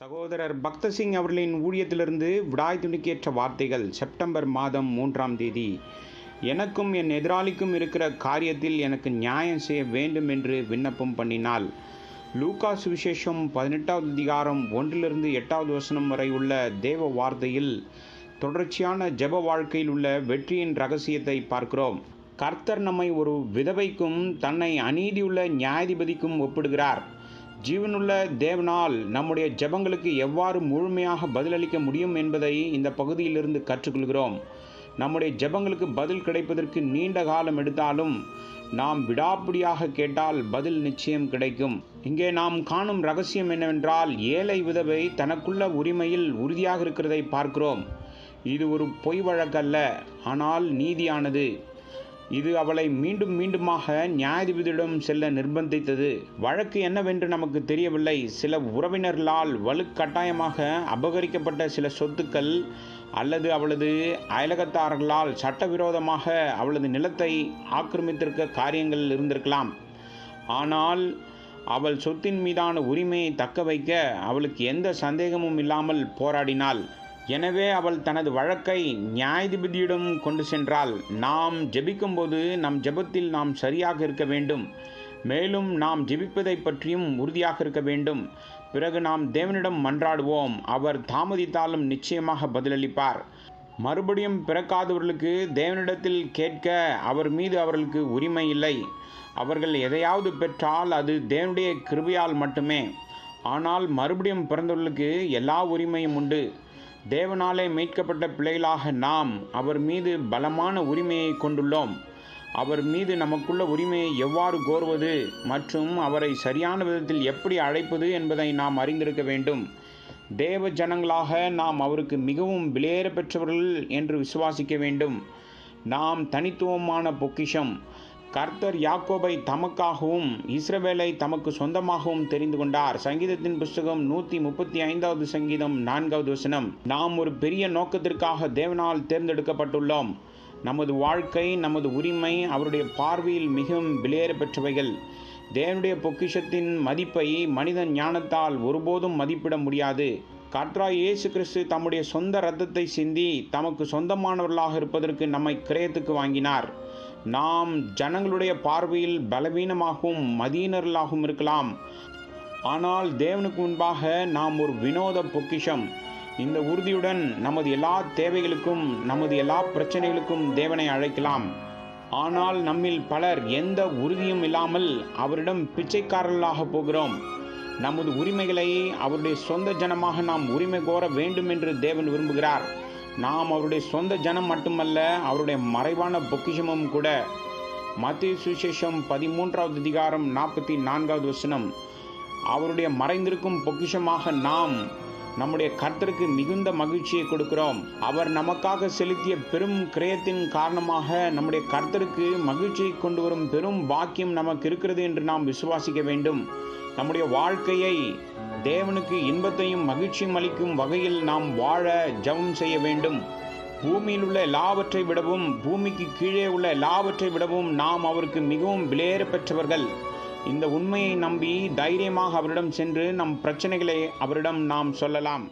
சகோதரர் பக்தசிங் அவர்களின் ஊழியத்திலிருந்து விடாய் துணிக்கேற்ற வார்த்தைகள். செப்டம்பர் மாதம் 3ஆம் தேதி. எனக்கும் என் எதிராளிக்கும் இருக்கிற காரியத்தில் எனக்கு நியாயம் செய்ய வேண்டும் என்று விண்ணப்பம் பண்ணினாள். லூக்கா சுவிசேஷம் 18வது அதிகாரம் 1-8வது வசனம் வரை உள்ள தேவ வார்த்தையில் தொடர்ச்சியான ஜெப வாழ்க்கையில் உள்ள வெற்றியின் ரகசியத்தை பார்க்கிறோம். கர்த்தர் நம்மை ஒரு விதவைக்கும் தன்னை அநீதியுள்ள நியாயாதிபதிக்கும் ஒப்பிடுகிறார். ஜீவனுள்ள தேவனால் நம்முடைய ஜெபங்களுக்கு எவ்வாறு முழுமையாக பதிலளிக்க முடியும் என்பதை இந்த பகுதியிலிருந்து கற்றுக்கொள்கிறோம். நம்முடைய ஜெபங்களுக்கு பதில் கிடைப்பதற்கு நீண்ட காலம் எடுத்தாலும் நாம் விடாப்பிடியாக கேட்டால் பதில் நிச்சயம் கிடைக்கும். இங்கே நாம் காணும் ரகசியம் என்னவென்றால், ஏழை விதவை தனக்குள்ள உரிமையில் உறுதியாக இருக்கிறதை பார்க்கிறோம். இது ஒரு பொய் வழக்கல்ல, ஆனால் நீதியானது. இது அவளை மீண்டும் மீண்டுமாக நியாயாதிபதியிடம் செல்ல நிர்பந்தித்தது. வழக்கு என்னவென்று நமக்கு தெரியவில்லை. சில உறவினர்களால் வலுக்கட்டாயமாக அபகரிக்கப்பட்ட சில சொத்துக்கள் அல்லது அவளது அயலகத்தார்களால் சட்டவிரோதமாக அவளது நிலத்தை ஆக்கிரமித்திருக்க காரியங்கள் இருந்திருக்கலாம். ஆனால் அவள் சொத்தின் மீதான உரிமையை தக்க வைக்க அவளுக்கு எந்த சந்தேகமும் இல்லாமல் போராடினாள். எனவே அவள் தனது வழக்கை நியாயாதிபதியிடம் கொண்டு சென்றாள். நாம் ஜெபிக்கும்போது நம் ஜெபத்தில் நாம் சரியாக இருக்க வேண்டும். மேலும் நாம் ஜெபிப்பதை பற்றியும் உறுதியாக இருக்க வேண்டும். பிறகு நாம் தேவனிடம் மன்றாடுவோம். அவர் தாமதித்தாலும் நிச்சயமாக பதிலளிப்பார். மறுபடியும் பிறக்காதவர்களுக்கு தேவனிடத்தில் கேட்க அவர் மீது அவர்களுக்கு உரிமை இல்லை. அவர்கள் எதையாவது பெற்றால் அது தேவனுடைய கிருபையால் மட்டுமே. ஆனால் மறுபடியும் பிறந்தவர்களுக்கு எல்லா உரிமையும் உண்டு. தேவனாலே மீட்கப்பட்ட பிள்ளைகளாக நாம் அவர் மீது பலமான உரிமையை கொண்டுள்ளோம். அவர் மீது நமக்குள்ள உரிமையை எவ்வாறு கோருவது மற்றும் அவரை சரியான விதத்தில் எப்படி அழைப்பது என்பதை நாம் அறிந்திருக்க வேண்டும். தேவ ஜனங்களாக நாம் அவருக்கு மிகவும் விலையேற பெற்றவர்கள் என்று விசுவாசிக்க வேண்டும். நாம் தனித்துவமான பொக்கிஷம். கர்த்தர் யாக்கோபை தமக்காகவும் இஸ்ரவேலை தமக்கு சொந்தமாகவும் தெரிந்து கொண்டார். சங்கீதத்தின் புஸ்தகம் 135வது சங்கீதம் 4வது வசனம். நாம் ஒரு பெரிய நோக்கத்திற்காக தேவனால் தேர்ந்தெடுக்கப்பட்டுள்ளோம். நமது வாழ்க்கை, நமது உரிமை அவருடைய பார்வையில் மிகவும் விலையேற பெற்றவைகள். தேவனுடைய பொக்கிஷத்தின் மதிப்பை மனித ஞானத்தால் ஒருபோதும் மதிப்பிட முடியாது. கர்த்தராகிய இயேசு கிறிஸ்து தம்முடைய சொந்த இரத்தத்தை சிந்தி தமக்கு சொந்தமானவர்களாக இருப்பதற்கு நம்மை கிரயத்துக்கு வாங்கினார். நாம் ஜனங்களுடைய பார்வையில் பலவீனமாகவும் மதியினர்களாகவும் இருக்கலாம். ஆனால் தேவனுக்கு முன்பாக நாம் ஒரு வினோத பொக்கிஷம். இந்த உறுதியுடன் நமது எல்லா தேவைகளுக்கும், நமது எல்லா பிரச்சனைகளுக்கும் தேவனை அழைக்கலாம். ஆனால் நம்மில் பலர் எந்த உறுதியும் இல்லாமல் அவரிடம் பிச்சைக்காரர்களாக போகிறோம். நமது உரிமைகளை அவருடைய சொந்த ஜனமாக நாம் உரிமை கோர வேண்டும் என்று தேவன் விரும்புகிறார். நாம் அவருடைய சொந்த ஜனம் மட்டுமல்ல, அவருடைய மறைவான பொக்கிஷமும் கூட. மத்தேயு சுவிசேஷம் 13வது அதிகாரம் 44வது வசனம். அவருடைய மறைந்திருக்கும் பொக்கிஷமாக நாம் நம்முடைய கர்த்தருக்கு மிகுந்த மகிழ்ச்சியை கொடுக்கிறோம். அவர் நமக்காக செலுத்திய பெரும் கிரயத்தின் காரணமாக நம்முடைய கர்த்தருக்கு மகிழ்ச்சியை கொண்டு வரும் பெரும் பாக்கியம் நமக்கு இருக்கிறது என்று நாம் விசுவாசிக்க வேண்டும். நம்முடைய வாழ்க்கையை தேவனுக்கு இன்பத்தையும் மகிழ்ச்சியும் அளிக்கும் வகையில் நாம் வாழ ஜெபம் செய்ய வேண்டும். பூமியில் உள்ள எல்லாவற்றை விடவும், பூமிக்கு கீழே உள்ள எல்லாவற்றை விடவும் நாம் அவருக்கு மிகவும் விலையேற பெற்றவர்கள். இந்த உண்மையை நம்பி தைரியமாக அவரிடம் சென்று நம் பிரச்சனைகளை அவரிடம் நாம் சொல்லலாம்.